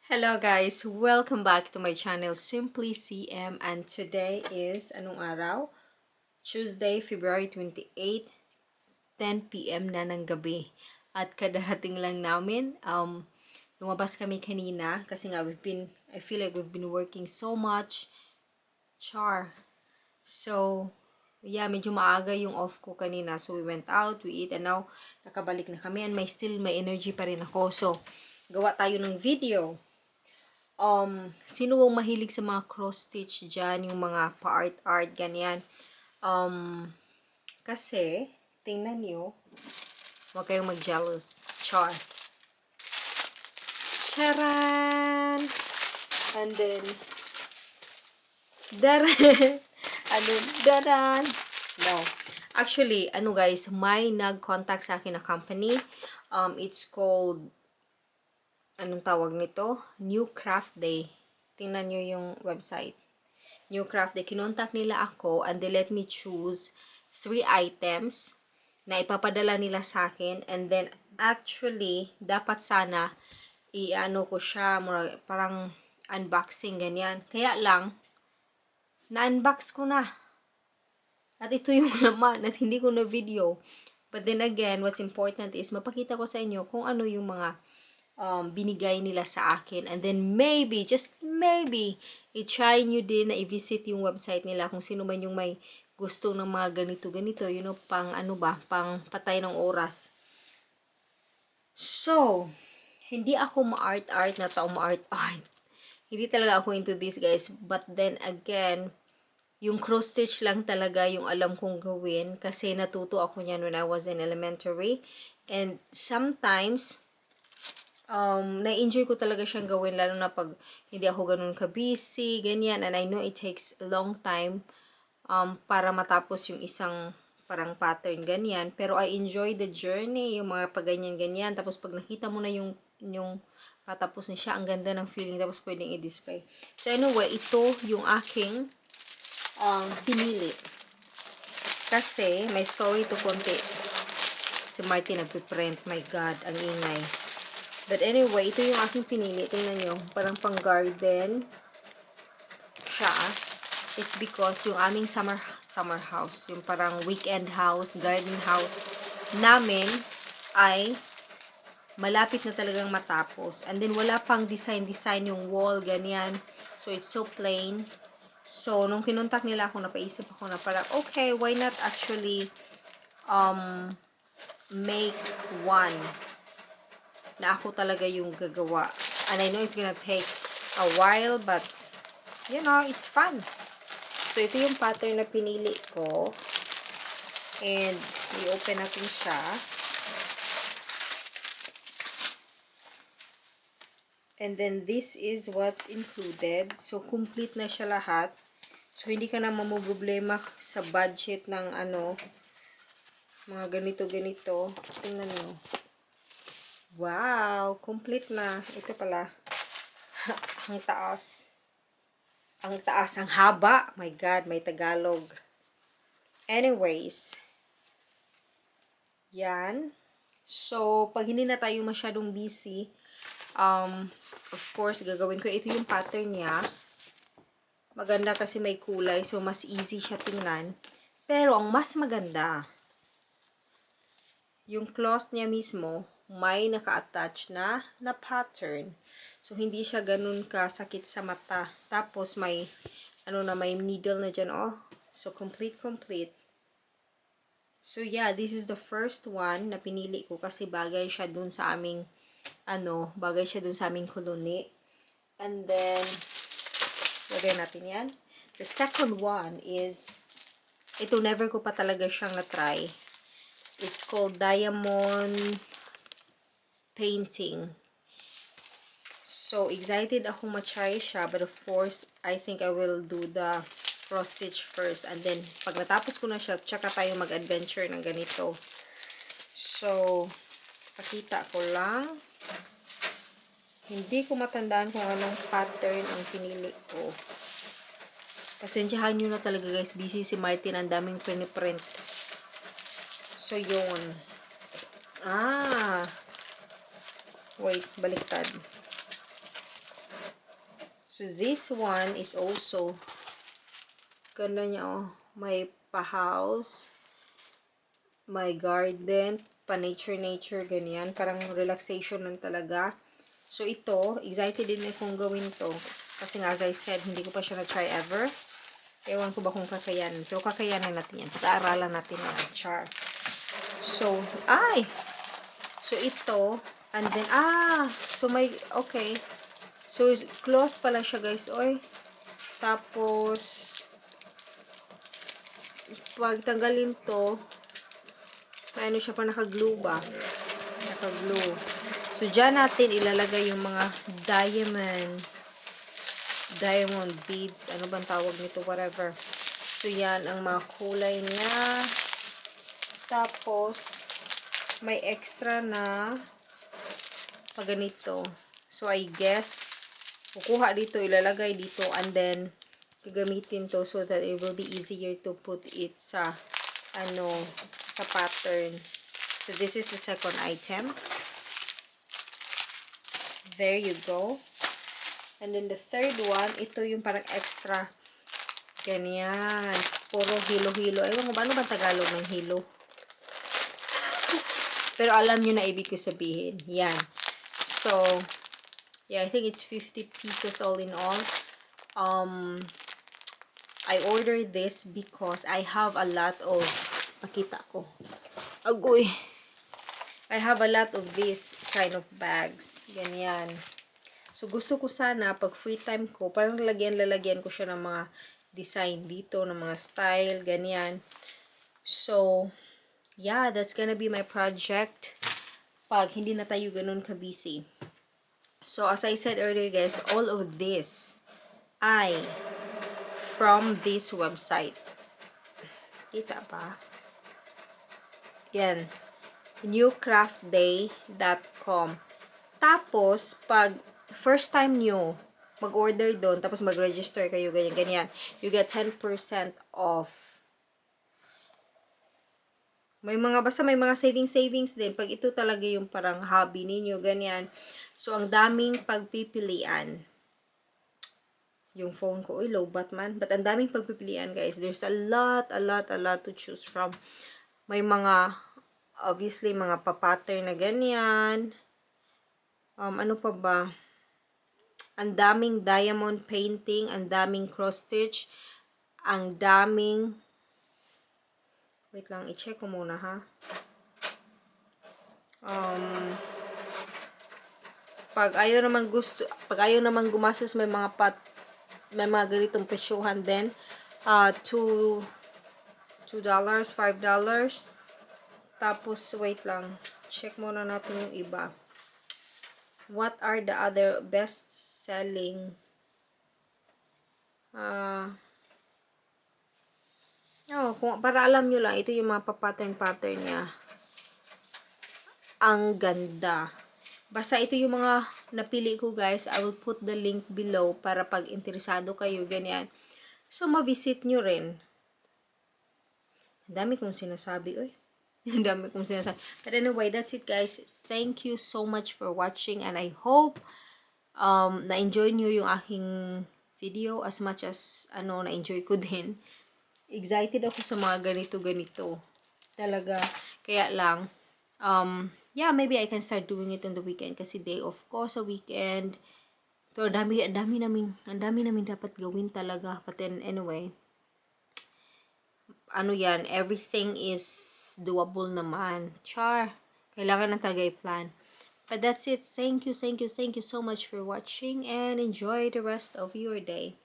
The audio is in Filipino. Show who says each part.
Speaker 1: Hello guys! Welcome back to my channel Simply CM, and today is anong araw? Tuesday, February 28, 10 p.m. na ng gabi. At kadarating lang namin, lumabas kami kanina kasi nga I feel like we've been working so much. So, yeah, medyo maaga yung off ko kanina. So, we went out, we eat, and now, nakabalik na kami, and may energy pa rin ako. So, gawa tayo ng video. Sino ang mahilig sa mga cross-stitch dyan, yung mga pa-art-art, ganyan. Kasi, tingnan nyo, huwag kayong mag-jealous. Char. Charan! And then, daran! Ano, daran! No. Actually, guys, may nag-contact sa akin na company. It's called, anong tawag nito? New Craft Day. Tingnan nyo yung website. New Craft Day. Kinontak nila ako and they let me choose 3 items na ipapadala nila sa akin. And then, actually, dapat sana i-ano ko siya, parang unboxing, ganyan. Kaya lang, na-unbox ko na. At ito yung laman at hindi ko na video. But then again, what's important is mapakita ko sa inyo kung ano yung mga binigay nila sa akin. And then maybe, just maybe, i-try nyo din na i-visit yung website nila kung sino man yung may gusto ng mga ganito-ganito. You know, pang ano ba, pang patay ng oras. So, hindi ako ma-art-art na tao, ma-art-art. Hindi talaga ako into this, guys. But then again, yung cross-stitch lang talaga yung alam kong gawin kasi natuto ako niyan when I was in elementary. And sometimes, na-enjoy ko talaga siyang gawin lalo na pag hindi ako ganun ka-busy, ganyan. And I know it takes a long time para matapos yung isang parang pattern, ganyan. Pero I enjoy the journey, yung mga pag-ganyan-ganyan. Tapos pag nakita mo na yung patapos na siya, ang ganda ng feeling. Tapos pwedeng i-display. So anyway, ito yung aking pinili. Kasi may story to konti. Si Martin nagpiprint. My God, ang ingay. But anyway, ito yung aking pinili. Tingnan nyo. Parang pang garden siya. It's because yung aming summer house, yung parang weekend house, garden house namin ay malapit na talagang matapos. And then wala pang design yung wall, ganyan. So it's so plain. So nung kinontak nila ako, napaisip ako na parang okay, why not actually make one na ako talaga yung gagawa. And I know it's gonna take a while, but you know, it's fun. So, ito yung pattern na pinili ko. And, i-open natin siya. And then, this is what's included. So, complete na siya lahat. So, hindi ka na mamoproblema sa budget ng mga ganito-ganito. Tingnan nyo. Wow! Complete na. Ito pala. Ang taas. Ang taas, ang haba. My God, may Tagalog. Anyways. Yan. So, pag hindi na tayo masyadong busy, of course, gagawin ko. Ito yung pattern niya. Maganda kasi may kulay. So, mas easy siya tingnan. Pero, ang mas maganda, yung cloth niya mismo, may naka-attach na pattern. So, hindi siya ganun kasakit sa mata. Tapos, may needle na dyan, oh. So, complete. So, yeah, this is the first one na pinili ko kasi bagay siya dun sa aming, koloni. And then, lagay natin yan. The second one is, ito never ko pa talaga siyang na-try. It's called Diamond Painting. So, excited akong ma-try siya. But of course, I think I will do the cross stitch first. And then, pag natapos ko na siya, tsaka tayo mag-adventure ng ganito. So, pakita ko lang. Hindi ko matandaan kung anong pattern ang pinili ko. Pasensyahan nyo na talaga guys. Busy si Martin. Ang daming print. So, yun. Wait, baliktad. So, this one is also, ganda niya, oh. May pa-house, may garden, pa-nature, ganyan. Parang relaxation lang talaga. So, ito, excited din akong gawin to. Kasi nga, as I said, hindi ko pa siya na-try ever. Ewan ko ba kung kakayanin. Pero kakayanin natin yan. Pag-aaralan natin yan. Char. So, so, ito, and then, so may, okay. So, cloth pala siya, guys. Oy. Tapos, pag tanggalin to, may ano siya pa, naka-glue ba? Naka-glue. So, dyan natin ilalagay yung mga diamond beads. Ano bang tawag nito? Whatever. So, yan ang mga kulay niya. Tapos, may extra na ganito. So, I guess, kukuha dito, ilalagay dito, and then, gagamitin to so that it will be easier to put it sa, sa pattern. So, this is the second item. There you go. And then, the third one, ito yung parang extra. Ganyan. Puro hilo-hilo. Ewan ko, paano ba Tagalog ng hilo? Pero alam nyo na ibig ko sabihin. Yan. So, yeah, I think it's 50 pieces all in all. I ordered this because I have a lot of, makita ko. Agoy. I have a lot of these kind of bags. Ganyan. So, gusto ko sana, pag free time ko, parang lalagyan ko siya ng mga design dito, ng mga style, ganyan. So, yeah, that's gonna be my project pag hindi na tayo ganun ka-busy. So, as I said earlier, guys, all of this ay from this website. Kita ba? Yan. newcraftday.com. Tapos, pag first time nyo mag-order doon, tapos mag-register kayo, ganyan, you get 10% off. May mga, basta may mga savings din. Pag ito talaga yung parang hobby ninyo, ganyan. So, ang daming pagpipilian. Yung phone ko, low bat man. But ang daming pagpipilian, guys. There's a lot to choose from. May mga, obviously, mga pattern na ganyan. Ano pa ba? Ang daming diamond painting, ang daming cross-stitch, ang daming, wait lang, i-check ko muna, ha? Pag ayaw naman gumastos, may mga ganitong presyuhan din. $2, $5. Tapos, wait lang. Check muna natin yung iba. What are the other best-selling? Para alam nyo lang, ito yung mga pattern niya. Ang ganda. Basta ito yung mga napili ko, guys. I will put the link below para pag interesado kayo, ganyan. So, ma-visit nyo rin. Ang dami kong sinasabi, oy. Ang dami kong sinasabi. But anyway, that's it, guys. Thank you so much for watching, and I hope na-enjoy nyo yung aking video as much as na-enjoy ko din. Excited ako sa mga ganito. Talaga. Kaya lang, yeah, maybe I can start doing it on the weekend kasi day off ko sa weekend. Pero ang dami namin dapat gawin talaga. But then, anyway, yan, everything is doable naman. Char. Kailangan na talaga i-plan. But that's it. Thank you so much for watching and enjoy the rest of your day.